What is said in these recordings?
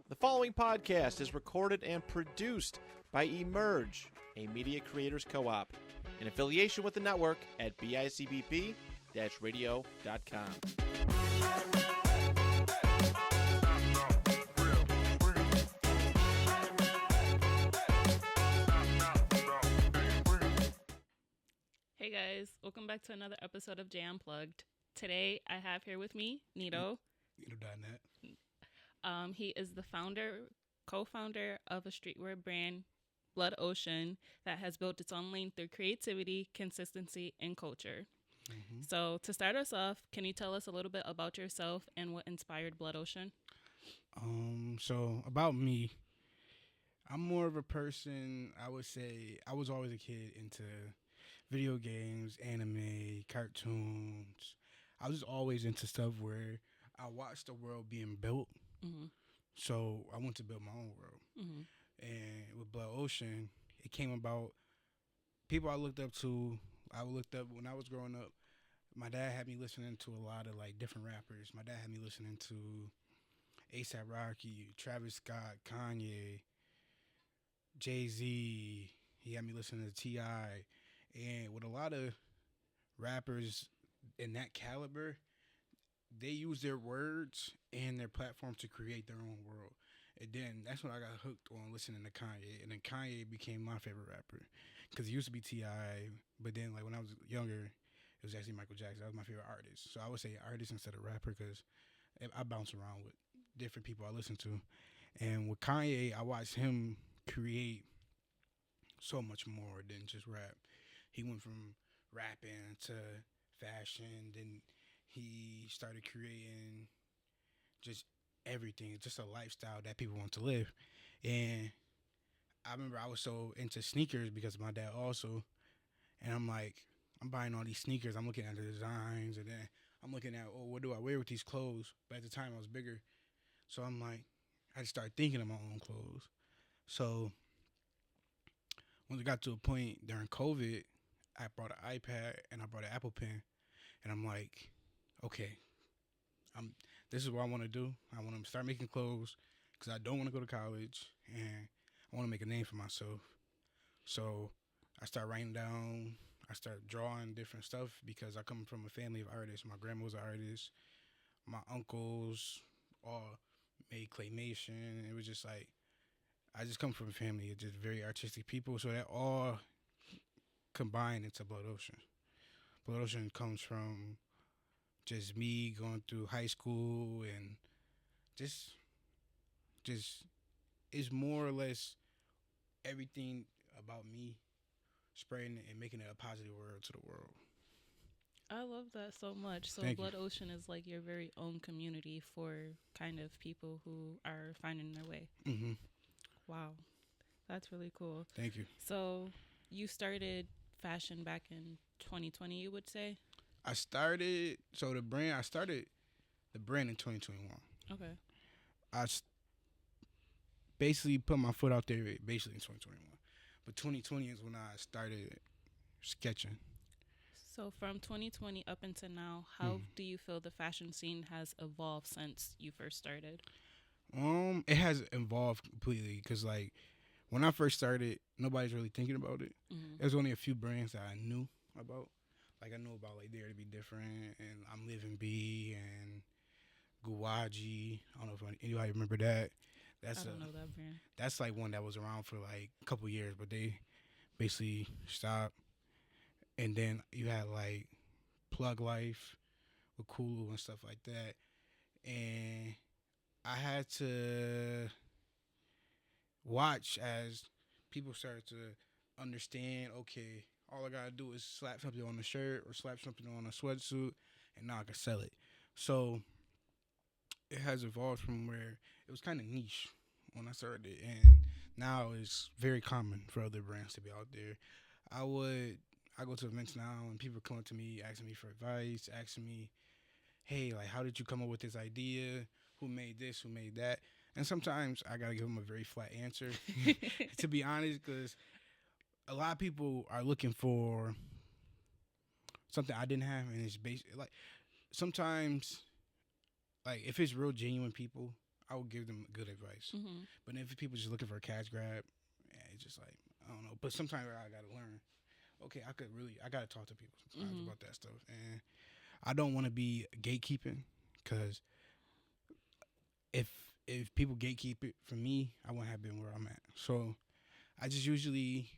The following podcast is recorded and produced by Emerge, a media creators co-op, in affiliation with the network at bicbp-radio.com. Hey guys, welcome back to another episode of Jy Unplugged. Today I have here with me Nito. Nito.net. He is the co-founder of a streetwear brand, Blood Ocean, that has built its own lane through creativity, consistency, and culture. Mm-hmm. So to start us off, can you tell us a little bit about yourself and what inspired Blood Ocean? So about me, I'm more of a person, I would say, I was always a kid into video games, anime, cartoons. I was always into stuff where I watched the world being built. Mm-hmm. So I want to build my own world. Mm-hmm. And with Blood Ocean, it came about people I looked up to. I looked up when I was growing up. My dad had me listening to a lot of like different rappers. My dad had me listening to A$AP Rocky, Travis Scott, Kanye, Jay-Z. He had me listening to T.I. And with a lot of rappers in that caliber, they use their words and their platform to create their own world. And then that's when I got hooked on listening to Kanye. And then Kanye became my favorite rapper. Because it used to be T.I., but then like when I was younger, it was actually Michael Jackson. That was my favorite artist. So I would say artist instead of rapper because I bounce around with different people I listen to. And with Kanye, I watched him create so much more than just rap. He went from rapping to fashion, then he started creating just everything, just a lifestyle that people want to live. And I remember I was so into sneakers because of my dad also. And I'm like, I'm buying all these sneakers. I'm looking at the designs, and then I'm looking at, oh, what do I wear with these clothes? But at the time I was bigger. So I'm like, I just started thinking of my own clothes. So when it got to a point during COVID, I brought an iPad and I brought an Apple Pen. And I'm like, okay, this is what I want to do. I want to start making clothes because I don't want to go to college and I want to make a name for myself. So I start writing down, I start drawing different stuff because I come from a family of artists. My grandma was an artist. My uncles all made claymation. It was just like, I just come from a family of just very artistic people. So that all combined into Blood Ocean. Blood Ocean comes from just me going through high school and just it's more or less everything about me spreading and making it a positive word to the world. I love that so much. So Thank Blood you. Ocean is like your very own community for kind of people who are finding their way. Mm-hmm. Wow. That's really cool. Thank you. So you started fashion back in 2020, you would say? I started the brand in 2021. Okay. I basically put my foot out there basically in 2021. But 2020 is when I started sketching. So from 2020 up until now, how do you feel the fashion scene has evolved since you first started? It has evolved completely because like when I first started, nobody's really thinking about it. Mm-hmm. There's only a few brands that I knew about. Like I knew about like Dare to Be Different and I'm Living B and Guwaji. I don't know if anybody remember that. I don't know that brand. That's like one that was around for like a couple years, but they basically stopped. And then you had like Plug Life with Kulu and stuff like that. And I had to watch as people started to understand, okay, all I gotta do is slap something on a shirt or slap something on a sweatsuit and now I can sell it. So it has evolved from where it was kind of niche when I started it, and now it's very common for other brands to be out there. I go to events now and people come up to me asking me for advice, asking me, hey, like, how did you come up with this idea? Who made this? Who made that? And sometimes I got to give them a very flat answer, to be honest, because a lot of people are looking for something I didn't have, and it's basically like sometimes, like if it's real genuine people, I would give them good advice. Mm-hmm. But if people just looking for a cash grab, it's just like, I don't know. But sometimes I gotta learn. Okay, I gotta talk to people sometimes about that stuff, and I don't want to be gatekeeping, because if people gatekeep it for me, I wouldn't have been where I'm at. So I just usually,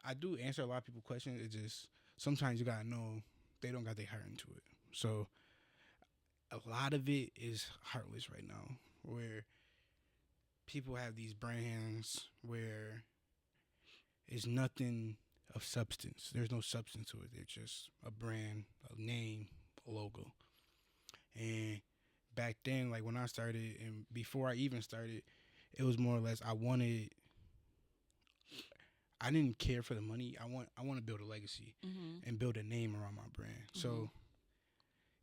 I do answer a lot of people's questions. It just, sometimes you gotta know they don't got their heart into it. So a lot of it is heartless right now, where people have these brands where it's nothing of substance. There's no substance to it. It's just a brand, a name, a logo. And back then, like when I started and before I even started, it was more or less I didn't care for the money. I want to build a legacy and build a name around my brand. So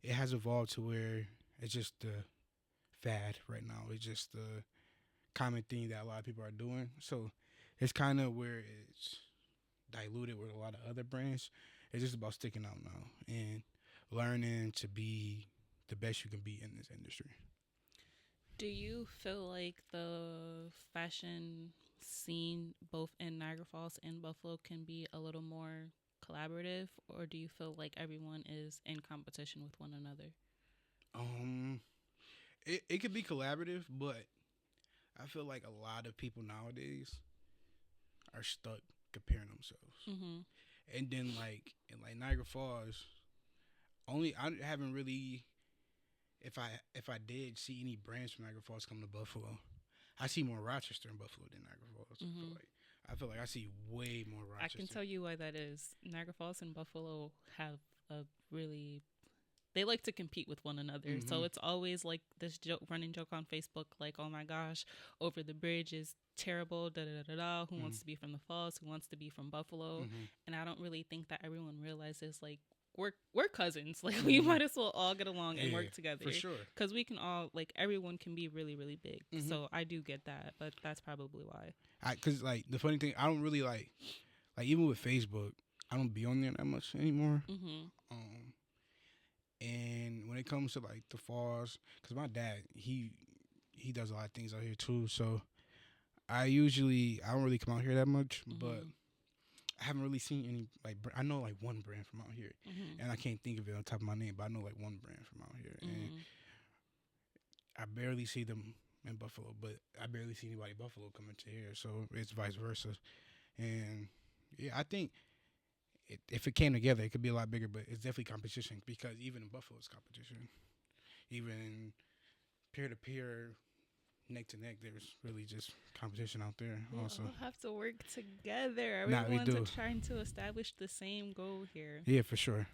it has evolved to where it's just the fad right now. It's just the common thing that a lot of people are doing. So it's kind of where it's diluted with a lot of other brands. It's just about sticking out now and learning to be the best you can be in this industry. Do you feel like the fashion scene, both in Niagara Falls and Buffalo, can be a little more collaborative, or do you feel like everyone is in competition with one another? It could be collaborative, but I feel like a lot of people nowadays are stuck comparing themselves. And then like in like Niagara Falls, I haven't really, if I did see any brands from Niagara Falls come to Buffalo, I see more Rochester and Buffalo than Niagara Falls. I feel like I see way more Rochester. I can tell you why that is. Niagara Falls and Buffalo have a really, they like to compete with one another. So it's always like this running joke on Facebook, like, oh my gosh, over the bridge is terrible, da da da da. Who wants to be from the Falls? Who wants to be from Buffalo? And I don't really think that everyone realizes, like, we're cousins. Like, we might as well all get along and work together. For sure. Because we can all, like, everyone can be really, really big. So I do get that, but that's probably why. Because, like, the funny thing, I don't really, like, even with Facebook, I don't be on there that much anymore. And when it comes to, like, the Falls, because my dad, he does a lot of things out here, too. So I don't really come out here that much, but I haven't really seen any, like, I know, like, one brand from out here, and I can't think of it on top of my name, but I know, like, one brand from out here, and I barely see them in Buffalo, but I barely see anybody in Buffalo coming to here, so it's vice versa. And, yeah, I think if it came together, it could be a lot bigger, but it's definitely competition, because even in Buffalo, it's competition. Even peer-to-peer, neck-to-neck, there's really just competition out there also. We all have to work together. Everyone's trying to establish the same goal here. Yeah, for sure.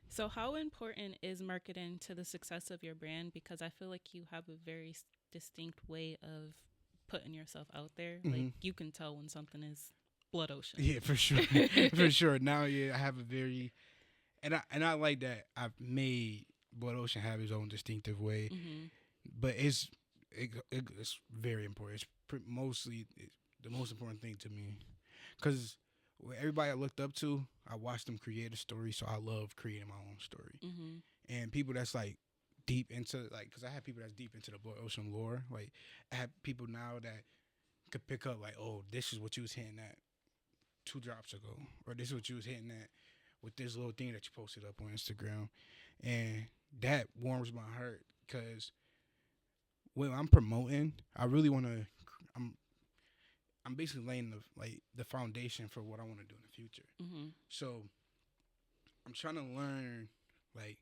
So how important is marketing to the success of your brand? Because I feel like you have a very distinct way of putting yourself out there. Like, you can tell when something is Blood Ocean. Yeah, for sure. For sure. Now, yeah, I have a very, and I like that I've made Blood Ocean have his own distinctive way, but it's very important. It's mostly the most important thing to me, because everybody I looked up to, I watched them create a story, so I love creating my own story. And people that's like deep into, like, because I have people that's deep into the Blood Ocean lore. Like, I have people now that could pick up, like, oh, this is what you was hitting at 2 drops ago, or this is what you was hitting at with this little thing that you posted up on Instagram. And that warms my heart, because when I'm promoting, I really want to, I'm basically laying the foundation for what I want to do in the future. So I'm trying to learn, like,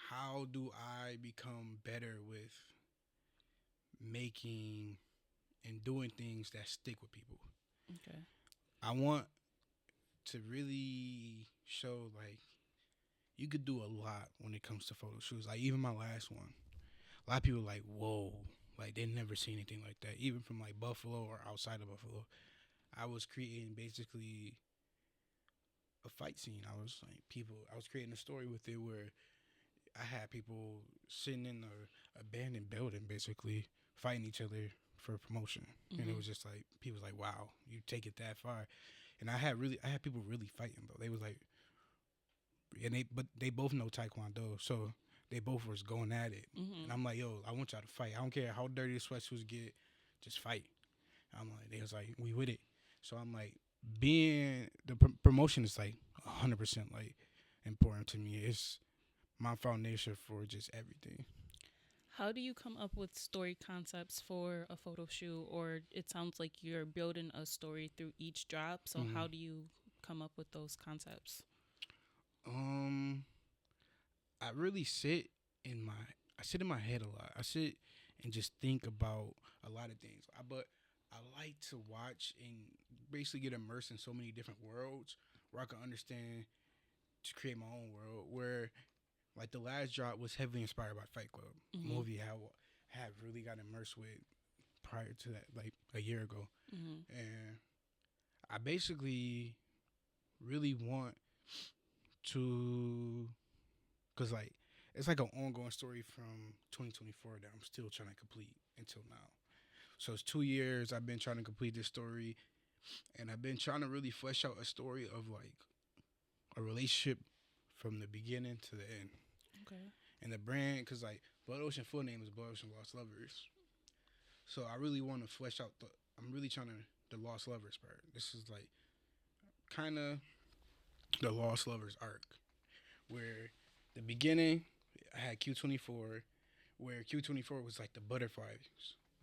how do I become better with making and doing things that stick with people. Okay. I want to really show, like, you could do a lot when it comes to photo shoots. Like, even my last one, a lot of people like, whoa, like, they never seen anything like that. Even from, like, Buffalo or outside of Buffalo, I was creating basically a fight scene. I was creating a story with it where I had people sitting in a abandoned building, basically fighting each other for promotion. And it was just like, people was like, wow, you take it that far. And I had people really fighting, though. They was like, but they both know Taekwondo, so they both was going at it. And I'm like, yo, I want y'all to fight. I don't care how dirty the sweatsuits get, just fight. I'm like, they was like, we with it. So I'm like, being the promotion is like 100% like important to me. It's my foundation for just everything. How do you come up with story concepts for a photo shoot? Or it sounds like you're building a story through each drop. So how do you come up with those concepts? I really sit in my head a lot. I sit and just think about a lot of things. But I like to watch and basically get immersed in so many different worlds where I can understand to create my own world. Where like the last drop was heavily inspired by Fight Club, a movie I have really got immersed with prior to that, like a year ago. And I basically really want to, cause like it's like an ongoing story from 2024 that I'm still trying to complete until now. So it's 2 years I've been trying to complete this story, and I've been trying to really flesh out a story of like a relationship from the beginning to the end. Okay. And the brand, cause like Blood Ocean full name is Blood Ocean Lost Lovers. So I really want to flesh out I'm really trying to, the Lost Lovers part. This is like kind of the Lost Lovers arc, where the beginning I had Q24, where Q24 was like the butterflies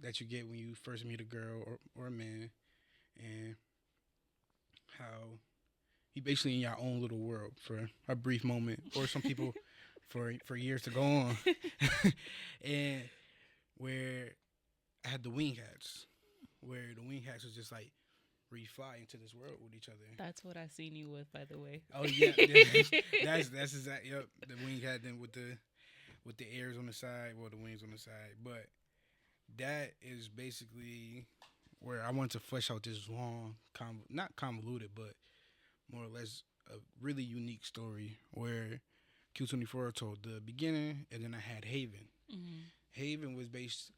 that you get when you first meet a girl or a man, and how you basically in your own little world for a brief moment, or some people for years to go on. And where I had the wing hats, where the wing hats was just like where you fly into this world with each other. That's what I seen you with, by the way. Oh yeah, that's exactly, yep. The wing hat then with the airs on the side, well, the wings on the side. But that is basically where I want to flesh out this long, not convoluted, but more or less a really unique story where Q24 told the beginning, and then I had Haven. Haven was based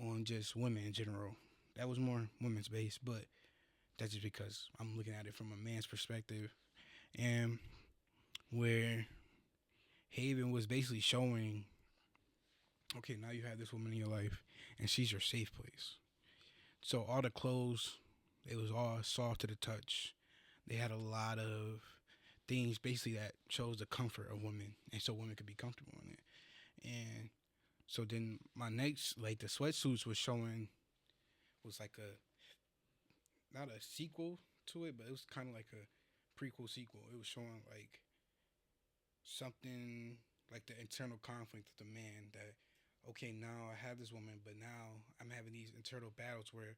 on just women in general. That was more women's based, but that's just because I'm looking at it from a man's perspective. And where Haven was basically showing, okay, now you have this woman in your life, and she's your safe place. So all the clothes, it was all soft to the touch. They had a lot of things basically that shows the comfort of women, and so women could be comfortable in it. And so then my next, like the sweatsuits was showing, was like not a sequel to it, but it was kind of like a prequel sequel. It was showing like something like the internal conflict of the man that, okay, now I have this woman, but now I'm having these internal battles where,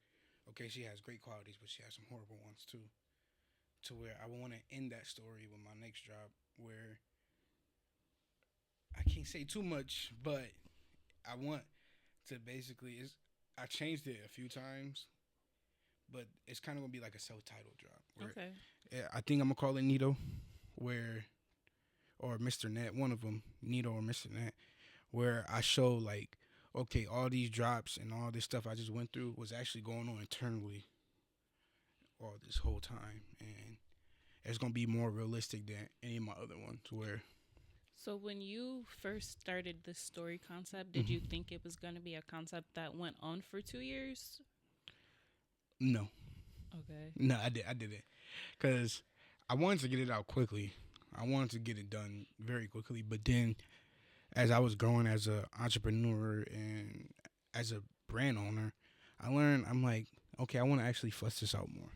okay, she has great qualities, but she has some horrible ones too. To where I want to end that story with my next drop, where I can't say too much, but I want to basically, I changed it a few times, but it's kind of going to be like a self-titled drop. Okay. I think I'm going to call it Nito, or Mr. Net, one of them, Nito or Mr. Net, where I show like, okay, all these drops and all this stuff I just went through was actually going on internally all this whole time, and it's going to be more realistic than any of my other ones. Where, so when you first started this story concept, did you think it was going to be a concept that went on for 2 years? No. Okay. No, I didn't, because I wanted to get it out quickly. I wanted to get it done very quickly, but then as I was growing as an entrepreneur and as a brand owner, I learned, I'm like, okay, I want to actually flesh this out more.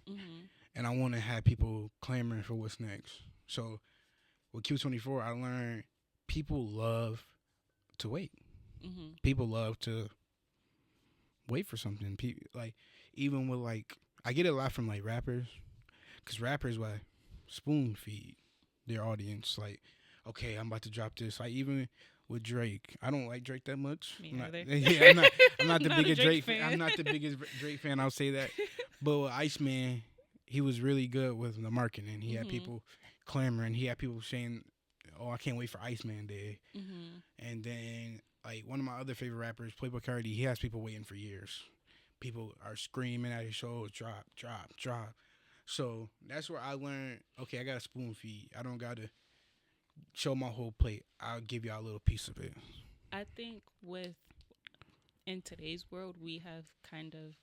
And I want to have people clamoring for what's next. So with Q24, I learned people love to wait. People love to wait for something. Like, even with like, I get it a lot from like rappers, because rappers like spoon feed their audience. Like, okay, I'm about to drop this. Like, even with Drake, I don't like Drake that much. Me neither. I'm not the Not a biggest Drake fan. fan. I'm not the biggest Drake fan. I'll say that. But with Iceman, he was really good with the marketing. He had people clamoring. He had people saying, "Oh, I can't wait for Iceman Day." And then, like, one of my other favorite rappers, Playboi Carti, he has people waiting for years. People are screaming at his shows, drop, drop, drop. So that's where I learned, okay, I got to spoon feed. I don't got to show my whole plate. I'll give y'all a little piece of it. I think in today's world, we have kind of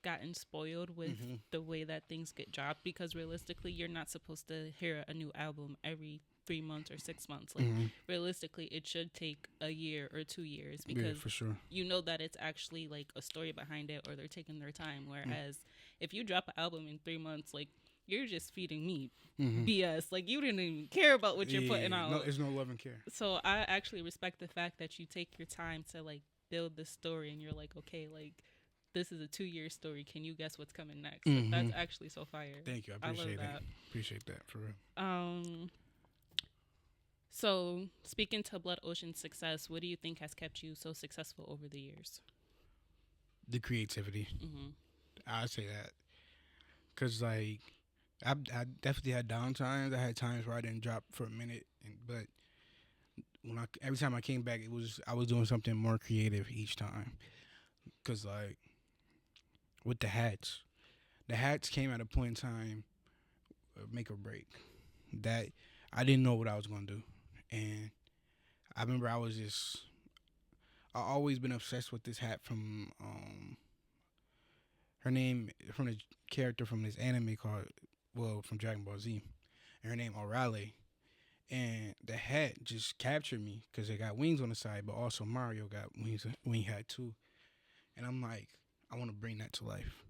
gotten spoiled with the way that things get dropped, because realistically, you're not supposed to hear a new album every 3 months or 6 months. Like realistically, it should take a year or 2 years, because for sure. you know that it's actually like a story behind it, or they're taking their time. Whereas if you drop an album in 3 months, like, you're just feeding me BS. Like, you didn't even care about what you're putting out. No, there's no love and care. So I actually respect the fact that you take your time to like build the story, and you're like, okay, like, this is a 2-year story. Can you guess what's coming next? Like, that's actually so fire. Thank you. I appreciate that. Appreciate that, for real. So speaking to Blood Ocean's success, what do you think has kept you so successful over the years? The creativity. I'd say that. Because, like, I definitely had downtimes. I had times where I didn't drop for a minute. But every time I came back, I was doing something more creative each time. Because, like, with the hats came at a point in time, make or break. That I didn't know what I was going to do. And I remember I always been obsessed with this hat from her name, from the character from this anime from Dragon Ball Z, and her name Orale. And the hat just captured me because it got wings on the side, but also Mario got wing hat too. And I'm like, I want to bring that to life.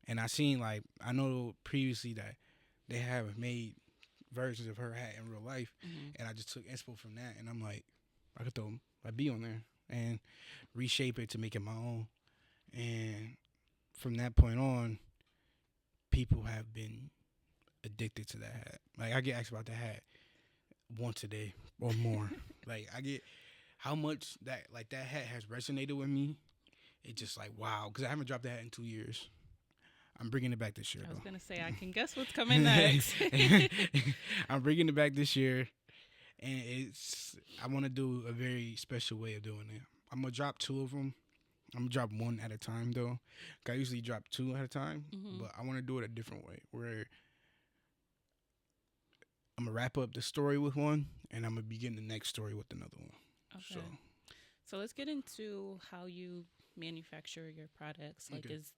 And I know previously that they have made versions of her hat in real life, and I just took inspo from that, and I'm like, I could throw my B on there and reshape it to make it my own. And from that point on, people have been addicted to that hat. Like, I get asked about the hat once a day or more. Like, I get how much that hat has resonated with me. It's just like, wow, because I haven't dropped that hat in 2 years. I'm bringing it back this year, I was though. going to say, I can guess what's coming next. I'm bringing it back this year, and I want to do a very special way of doing it. I'm going to drop 2 of them. I'm going to drop 1 at a time, though. I usually drop 2 at a time, but I want to do it a different way, where I'm going to wrap up the story with one, and I'm going to begin the next story with another one. Okay. So let's get into how you manufacture your products. Like, is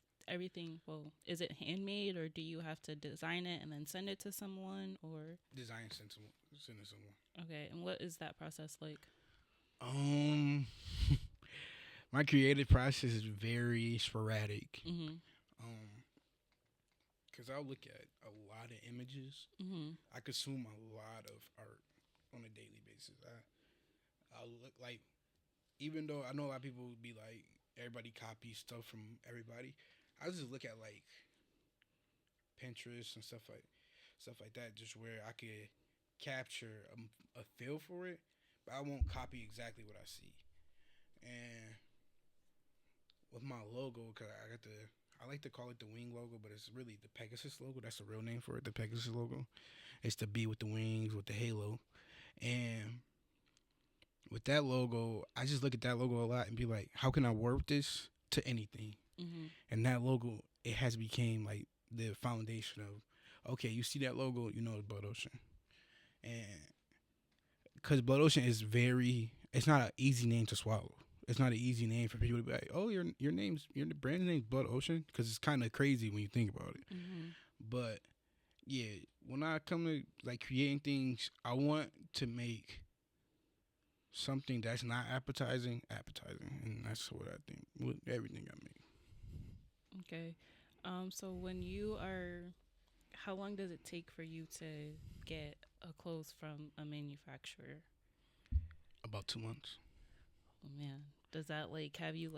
it handmade, or do you have to design it and then send it to someone, or design, send it to someone? Okay. And what is that process like? My creative process is very sporadic. Because I'll look at a lot of images. I consume a lot of art on a daily basis. I'll look like, even though I know a lot of people would be like, everybody copies stuff from everybody, I just look at like Pinterest and stuff like that, just where I could capture a feel for it, but I won't copy exactly what I see. And with my logo, because I like to call it the wing logo, but it's really the Pegasus logo. That's the real name for it, the Pegasus logo. It's the bee with the wings, with the halo. And with that logo, I just look at that logo a lot and be like, how can I warp this to anything? And that logo, it has become like the foundation of, okay, you see that logo, you know it's Blood Ocean. And because Blood Ocean is it's not an easy name to swallow. It's not an easy name for people to be like, oh, your brand name's Blood Ocean, because it's kind of crazy when you think about it. But yeah, when I come to like creating things, I want to make something that's not appetizing, and that's what I think with everything I make. Okay. So how long does it take for you to get a clothes from a manufacturer? About 2 months. Oh man, does that have you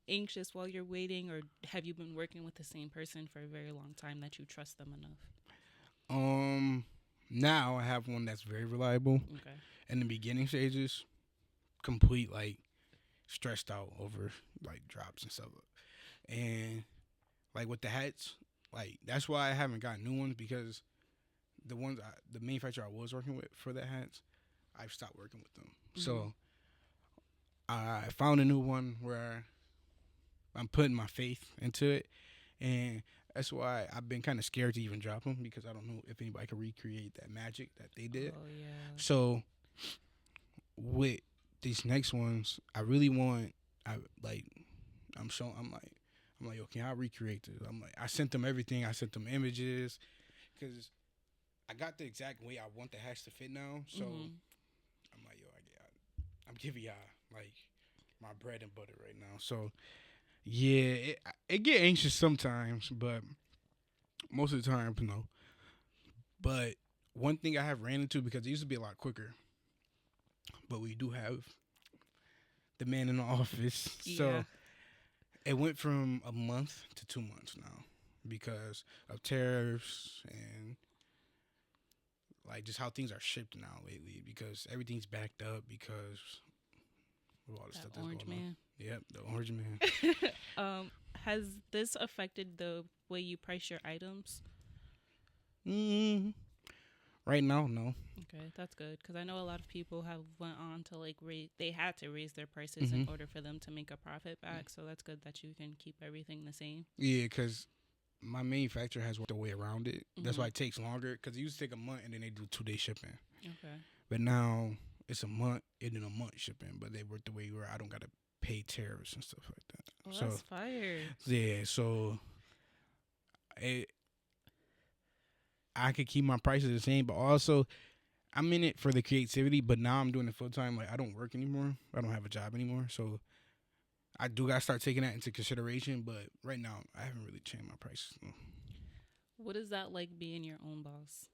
anxious while you're waiting, or have you been working with the same person for a very long time that you trust them enough? Now I have one that's very reliable. Okay. In the beginning stages, complete stressed out over drops and stuff, and with the hats, that's why I haven't got new ones, because the manufacturer I was working with for the hats, I've stopped working with them. So I found a new one where I'm putting my faith into it, and that's why I've been kind of scared to even drop them, because I don't know if anybody can recreate that magic that they did. Oh, yeah. So with these next ones, I really want. I like. I'm showing. I'm like, yo, can I recreate this? I'm like, I sent them everything. I sent them images, because I got the exact way I want the hats to fit now. So I'm like, yo, I'm giving y'all like my bread and butter right now. So yeah, it get anxious sometimes, but most of the time, no. But one thing I have ran into, because it used to be a lot quicker, but we do have the man in the office, so it went from a month to 2 months now because of tariffs and like just how things are shipped now lately, because everything's backed up because of all the stuff that's orange going man. on. Yep, the orange man. Has this affected the way you price your items? Right now, no. Okay, that's good, because I know a lot of people have went on to like they had to raise their prices in order for them to make a profit back. So that's good that you can keep everything the same. Yeah, because my manufacturer has worked a way around it. That's why it takes longer, because it used to take a month and then they do 2-day shipping. Okay. But now it's a month and then a month shipping, but they work the way where I don't got to pay tariffs and stuff like that. Oh, so that's fire. Yeah, so I could keep my prices the same, but also I'm in it for the creativity, but now I'm doing it full time. Like, I don't work anymore. I don't have a job anymore. So I do got to start taking that into consideration. But right now, I haven't really changed my prices. No. What is that like being your own boss?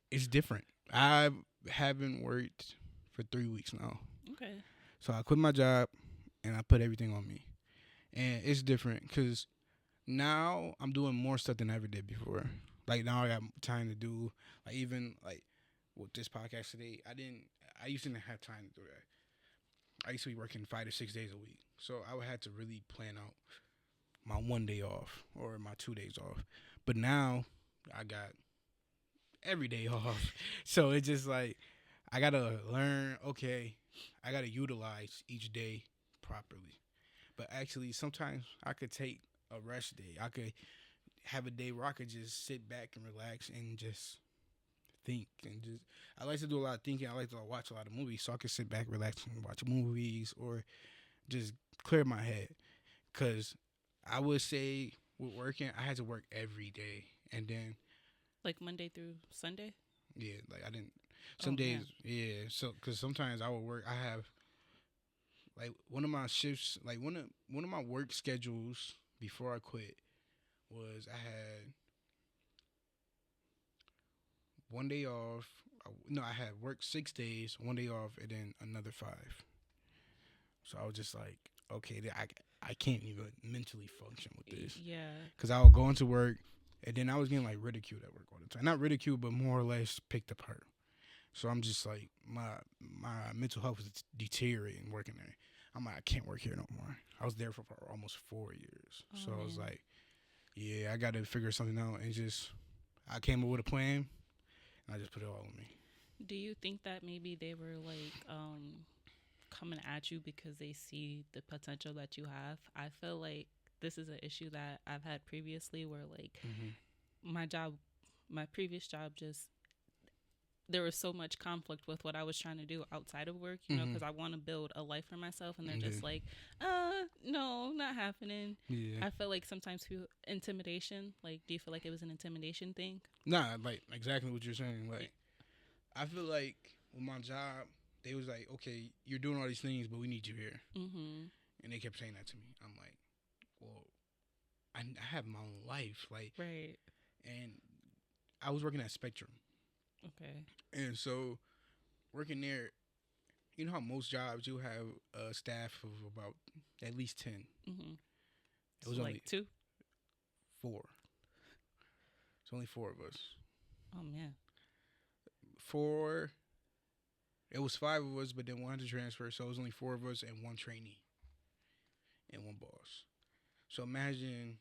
It's different. I haven't worked for 3 weeks now. Okay. So I quit my job and I put everything on me. And it's different because now I'm doing more stuff than I ever did before. Like, now I got time to do, like, even like with this podcast today, I used to not have time to do that. I used to be working 5 to 6 days a week. So I would have to really plan out my 1 day off or my 2 days off. But now I got every day off. So it's just like, I got to learn, okay, I got to utilize each day properly. But actually, sometimes I could take a rest day. I could have a day where I could just sit back and relax and just think. And just, I like to do a lot of thinking. I like to watch a lot of movies, so I could sit back, relax, and watch movies or just clear my head. Because I would say with working, I had to work every day. And then, like Monday through Sunday? Yeah, like I didn't. Some days, yeah. So, because sometimes I would work. I have like one of my shifts, like one of my work schedules before I quit was I had 1 day off. No, I had worked 6 days, 1 day off, and then another 5. So I was just like, okay, I can't even mentally function with this. Yeah. Because I would go into work, and then I was getting like ridiculed at work all the time. Not ridiculed, but more or less picked apart. So I'm just like, my mental health was deteriorating working there. I'm like, I can't work here no more. I was there for almost 4 years. So I was like, yeah, I got to figure something out. And just, I came up with a plan, and I just put it all on me. Do you think that maybe they were like coming at you because they see the potential that you have? I feel like this is an issue that I've had previously where like my previous job, just there was so much conflict with what I was trying to do outside of work, you know, because I want to build a life for myself, and they're just like, no, not happening. I feel like sometimes people, intimidation, like, do you feel like it was an intimidation thing? Nah, like, exactly what you're saying. Like, I feel like with my job, they was like, okay, you're doing all these things, but we need you here. And they kept saying that to me. I'm like, well, I have my own life. Like, right. And I was working at Spectrum. Okay. And so, working there, you know how most jobs you have a staff of about at least 10. It was so only like 2? 4. It's only 4 of us. Oh, man. 4. It was 5 of us, but then 1 had to transfer, so it was only 4 of us and 1 trainee and 1 boss. So imagine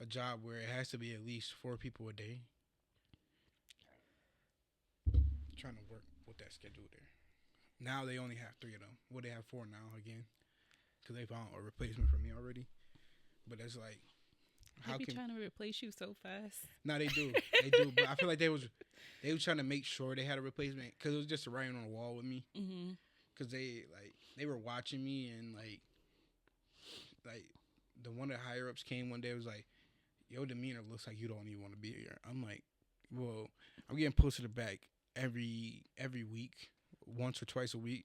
a job where it has to be at least 4 people a day. Trying to work with that schedule there. Now they only have 3 of them. Well, they have 4 now again, because they found a replacement for me already. But it's like, how They be can trying to replace you so fast. no, they do, they do. But I feel like they was trying to make sure they had a replacement because it was just a writing on the wall with me. Mm-hmm. Because they were watching me and like the one of the higher ups came one day was like, your demeanor looks like you don't even want to be here. I'm like, well, I'm getting posted to the back every week, once or twice a week,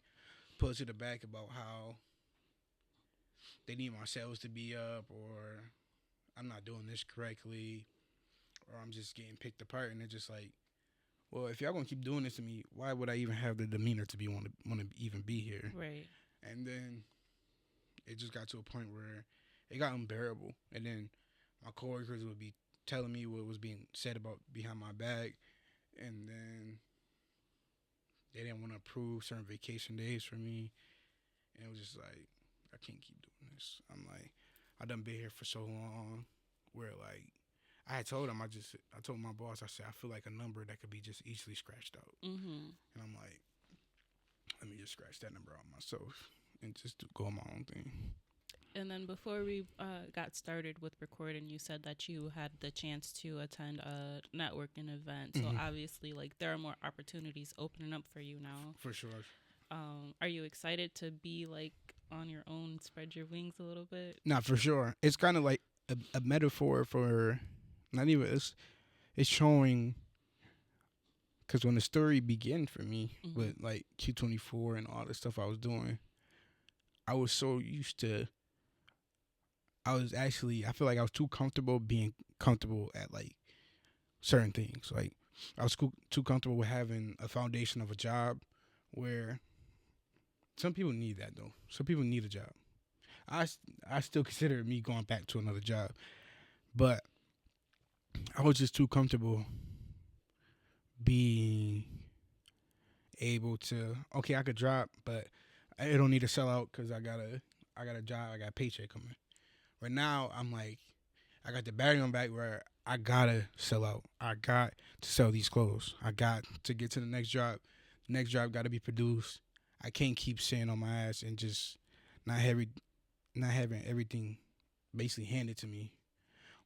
posted to the back about how they need my sales to be up, or I'm not doing this correctly, or I'm just getting picked apart. And they're just like, well, if y'all gonna keep doing this to me, why would I even have the demeanor to want to even be here? Right. And then it just got to a point where it got unbearable. And then my coworkers would be telling me what was being said about behind my back, and then they didn't want to approve certain vacation days for me. And it was just like, I can't keep doing this. I'm like, I done been here for so long where like I told my boss, I said, I feel like a number that could be just easily scratched out. Mm-hmm. And I'm like, let me just scratch that number out myself and just go on my own thing. And then before we got started with recording, you said that you had the chance to attend a networking event. So obviously, like, there are more opportunities opening up for you now. For sure. Are you excited to be like on your own, spread your wings a little bit? Not for sure. It's kind of like a metaphor for not even it's showing, because when the story began for me with like Q24 and all the stuff I was doing, I was so used to. I feel like I was too comfortable being comfortable at like certain things. Like I was too comfortable with having a foundation of a job where some people need that though. Some people need a job. I still consider me going back to another job, but I was just too comfortable being able to, okay, I could drop, but I don't need to sell out because I got a job, I got a paycheck coming. Right now, I'm like, I got the battery on back where I gotta sell out. I got to sell these clothes. I got to get to the next job. The next job got to be produced. I can't keep sitting on my ass and just not having everything basically handed to me.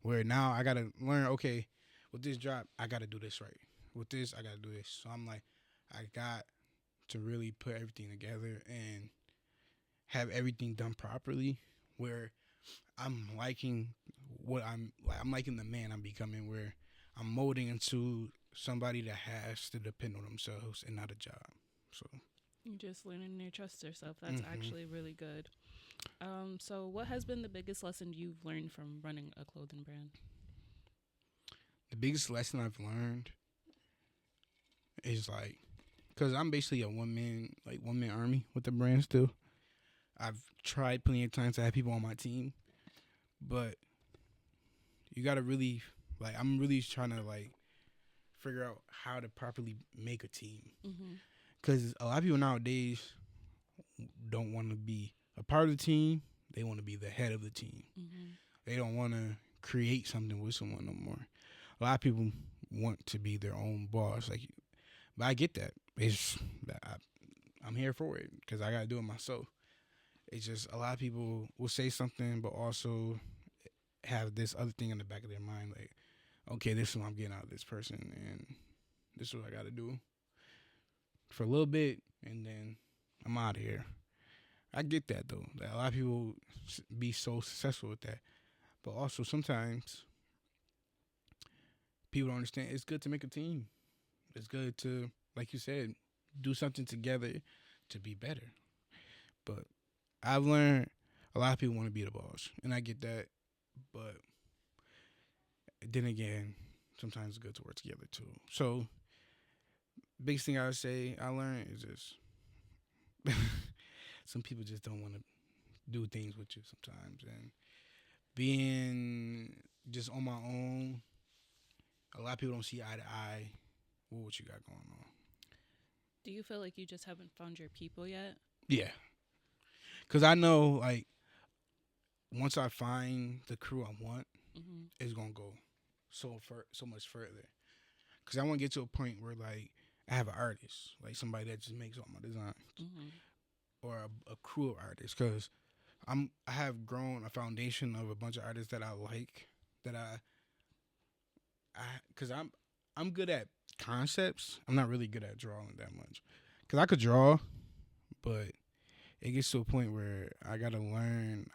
Where now I gotta learn, okay, with this job, I gotta do this right. With this, I gotta do this. So I'm like, I got to really put everything together and have everything done properly. Where I'm liking I'm liking the man I'm becoming, where I'm molding into somebody that has to depend on themselves and not a job. So you're just learning to trust yourself. That's actually really good. So what has been the biggest lesson you've learned from running a clothing brand? The biggest lesson I've learned is like, because I'm basically a one man army with the brand still. I've tried plenty of times to have people on my team, but you gotta really, like, I'm really trying to like figure out how to properly make a team. Because a lot of people nowadays don't want to be a part of the team. They want to be the head of the team. They don't want to create something with someone no more. A lot of people want to be their own boss. Like, but I get that. I'm here for it because I got to do it myself. It's just a lot of people will say something, but also have this other thing in the back of their mind. Like, okay, this is what I'm getting out of this person, and this is what I got to do for a little bit, and then I'm out of here. I get that, though. That a lot of people be so successful with that. But also sometimes people don't understand it's good to make a team. It's good to, like you said, do something together to be better. But I've learned a lot of people want to be the boss, and I get that. But then again, sometimes it's good to work together too. So, biggest thing I would say I learned is just some people just don't want to do things with you sometimes, and being just on my own, a lot of people don't see eye to eye with what you got going on. Do you feel like you just haven't found your people yet? Yeah. Because I know, like, once I find the crew I want, it's going to go so much further. Because I want to get to a point where, like, I have an artist, like somebody that just makes all my designs, or a crew of artists. Because I have grown a foundation of a bunch of artists that I like, that cause I'm good at concepts. I'm not really good at drawing that much. Cause I could draw, but it gets to a point where I gotta learn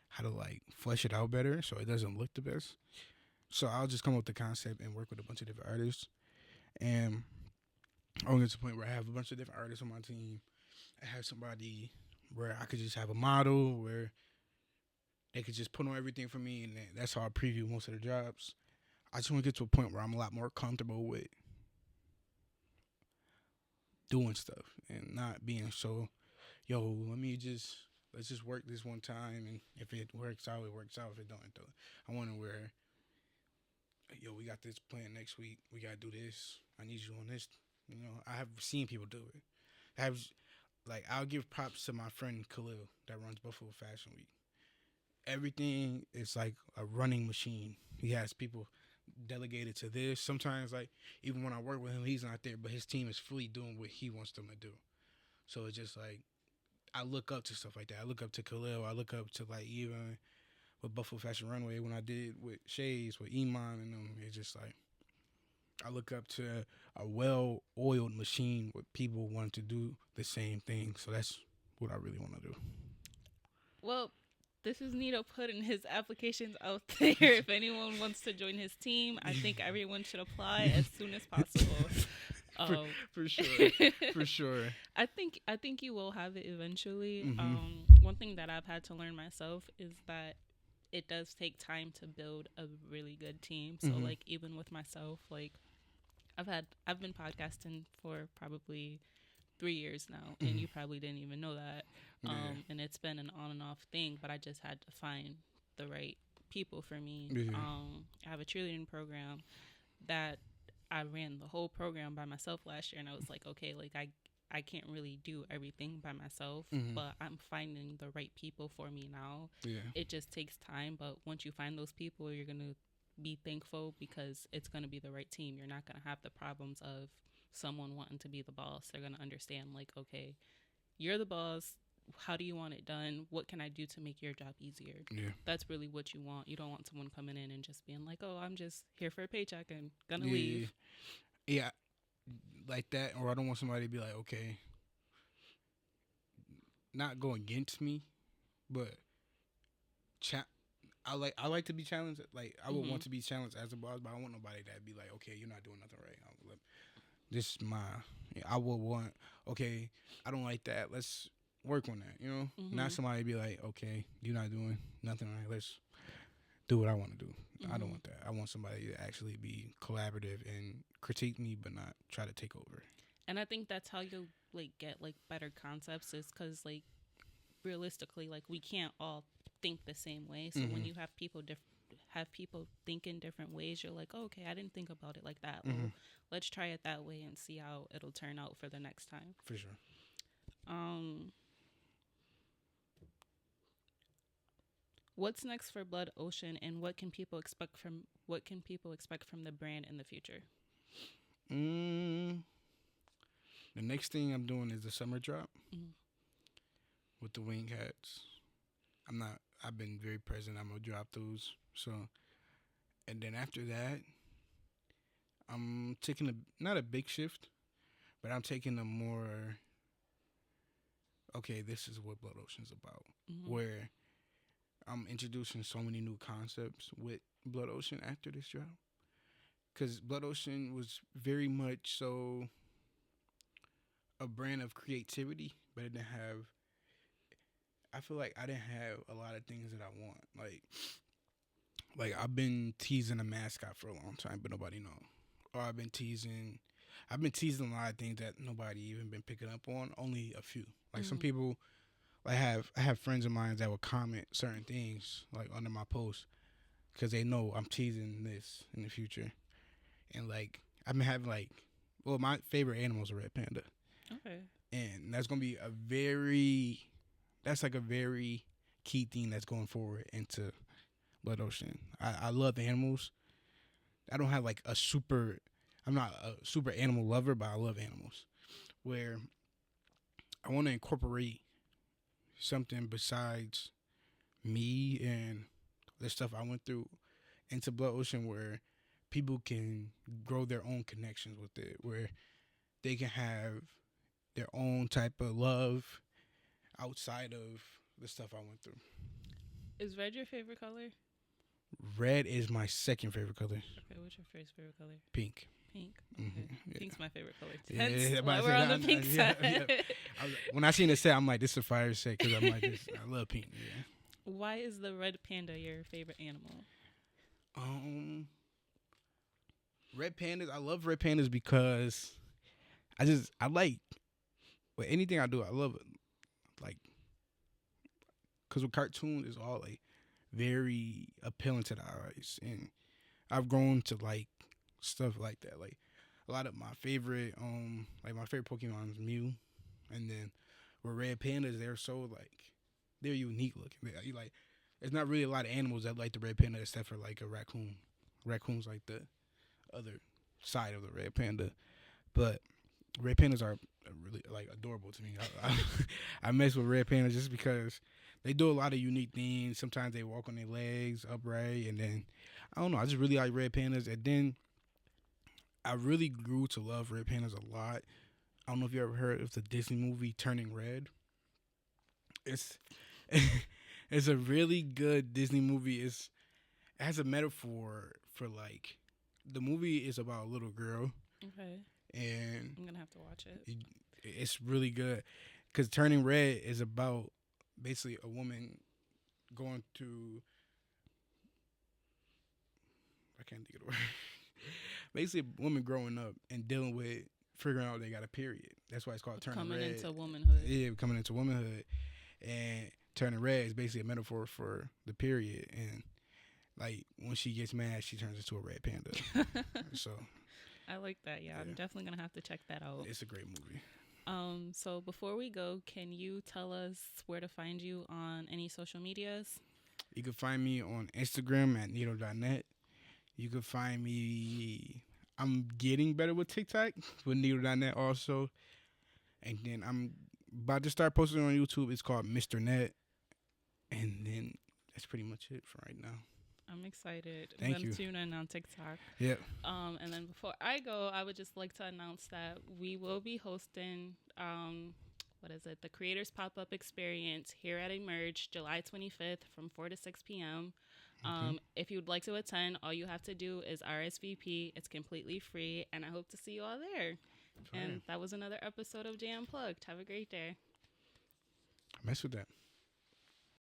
how to like flesh it out better so it doesn't look the best. So I'll just come up with the concept and work with a bunch of different artists. And I'll get to the point where I have a bunch of different artists on my team. I have somebody where I could just have a model where they could just put on everything for me, and that's how I preview most of the jobs. I just want to get to a point where I'm a lot more comfortable with doing stuff and not being so, let's just work this one time, and if it works out, it works out. If it don't, it don't. I want to where, we got this plan next week. We got to do this. I need you on this. I have seen people do it. I'll give props to my friend Khalil that runs Buffalo Fashion Week. Everything is like a running machine. He has people delegated to this. Sometimes, like, even when I work with him, he's not there, but his team is fully doing what he wants them to do. So it's just like, I look up to stuff like that. I look up to Khalil. I look up to, like, even with Buffalo Fashion Runway when I did with Shays, with Iman and them. It's just like, I look up to a well-oiled machine with people wanting to do the same thing. So that's what I really want to do. Well, this is Nito putting his applications out there. If anyone wants to join his team, I think everyone should apply as soon as possible. For sure. For sure. I think you will have it eventually. Mm-hmm. One thing that I've had to learn myself is that it does take time to build a really good team. So like even with myself, like I've been podcasting for probably 3 years now, and you probably didn't even know that. And it's been an on and off thing, but I just had to find the right people for me. I have a cheerleading program that I ran the whole program by myself last year, and I was like, okay, like I can't really do everything by myself, but I'm finding the right people for me now. It just takes time, but once you find those people, you're going to be thankful because it's going to be the right team. You're not going to have the problems of someone wanting to be the boss. They're going to understand, like, okay, you're the boss. How do you want it done? What can I do to make your job easier? That's really what you want. You don't want someone coming in and just being like, oh, I'm just here for a paycheck and gonna leave. Yeah, like that. Or I don't want somebody to be like, okay, not go against me, but I like to be challenged. Like, I would want to be challenged as a boss, but I don't want nobody that be like, okay, you're not doing nothing right. This is I will want, okay, I don't like that. Let's work on that, Not somebody be like, okay, you're not doing nothing right. Let's do what I want to do. I don't want that. I want somebody to actually be collaborative and critique me, but not try to take over. And I think that's how you'll like get like better concepts, is because like realistically, like we can't all think the same way. So when you have people think in different ways, you're like, oh, okay, I didn't think about it like that. Well, let's try it that way and see how it'll turn out for the next time. For sure. What's next for Blood Ocean, and what can people expect from the brand in the future? The next thing I'm doing is the summer drop with the wing hats. I've been very present. I'm gonna drop those. So, and then after that, I'm taking not a big shift, but I'm taking a more, okay, this is what Blood Ocean's about, where I'm introducing so many new concepts with Blood Ocean after this drop. Because Blood Ocean was very much so a brand of creativity, but it didn't have, I feel like I didn't have a lot of things that I want. Like I've been teasing a mascot for a long time, but nobody know. Or I've been teasing a lot of things that nobody even been picking up on. Only a few. Like some people, I have friends of mine that will comment certain things like under my posts because they know I'm teasing this in the future. And like I've been having my favorite animal is a red panda. Okay. And that's gonna be a very key thing that's going forward into Blood Ocean. I love animals. I don't have I'm not a super animal lover, but I love animals. Where I want to incorporate something besides me and the stuff I went through into Blood Ocean where people can grow their own connections with it, where they can have their own type of love outside of the stuff I went through. Is red your favorite color? Red is my second favorite color. Okay, what's your first favorite color? Pink. Pink. Okay. Yeah. Pink's my favorite color. Yeah, Hence why but we're on the pink side. When I seen the set, I'm like, this is a fire set because I'm like, I love pink. Yeah. Why is the red panda your favorite animal? Red pandas. I love red pandas because I like with anything I do. I love it, like, because with cartoons it's all like very appealing to the eyes, and I've grown to like stuff like that. Like a lot of my favorite Pokemon is Mew, and then with red pandas, they're unique looking. You like, there's not really a lot of animals that like the red panda except for like a raccoon. Raccoon's like the other side of the red panda, but red pandas are really like adorable to me. I mess with red pandas just because they do a lot of unique things. Sometimes they walk on their legs upright, and then I don't know. I just really like red pandas, and then I really grew to love red pandas a lot. I don't know if you ever heard of the Disney movie Turning Red. It's it's a really good Disney movie. It has a metaphor for like, the movie is about a little girl. Okay. And I'm gonna have to watch it. It's really good because Turning Red is about basically a woman going through. I can't think of the word. Basically, a woman growing up and dealing with figuring out they got a period. That's why it's called Turning Red. Coming into womanhood. Yeah, coming into womanhood, and Turning Red is basically a metaphor for the period. And like when she gets mad, she turns into a red panda. So. I like that. Yeah, I'm definitely going to have to check that out. It's a great movie. So before we go, can you tell us where to find you on any social medias? You can find me on Instagram at Nito.net. You can find me, I'm getting better with TikTok with Nito.net also. And then I'm about to start posting on YouTube. It's called Mr. Net. And then that's pretty much it for right now. I'm excited. Thank I'm you. going to tune in on TikTok. Yep. And then before I go, I would just like to announce that we will be hosting, the Creators Pop-Up Experience here at Emerge, July 25th from 4 to 6 p.m. If you'd like to attend, all you have to do is RSVP. It's completely free, and I hope to see you all there. Fine. And that was another episode of Jy Unplugged. Have a great day. I mess with that.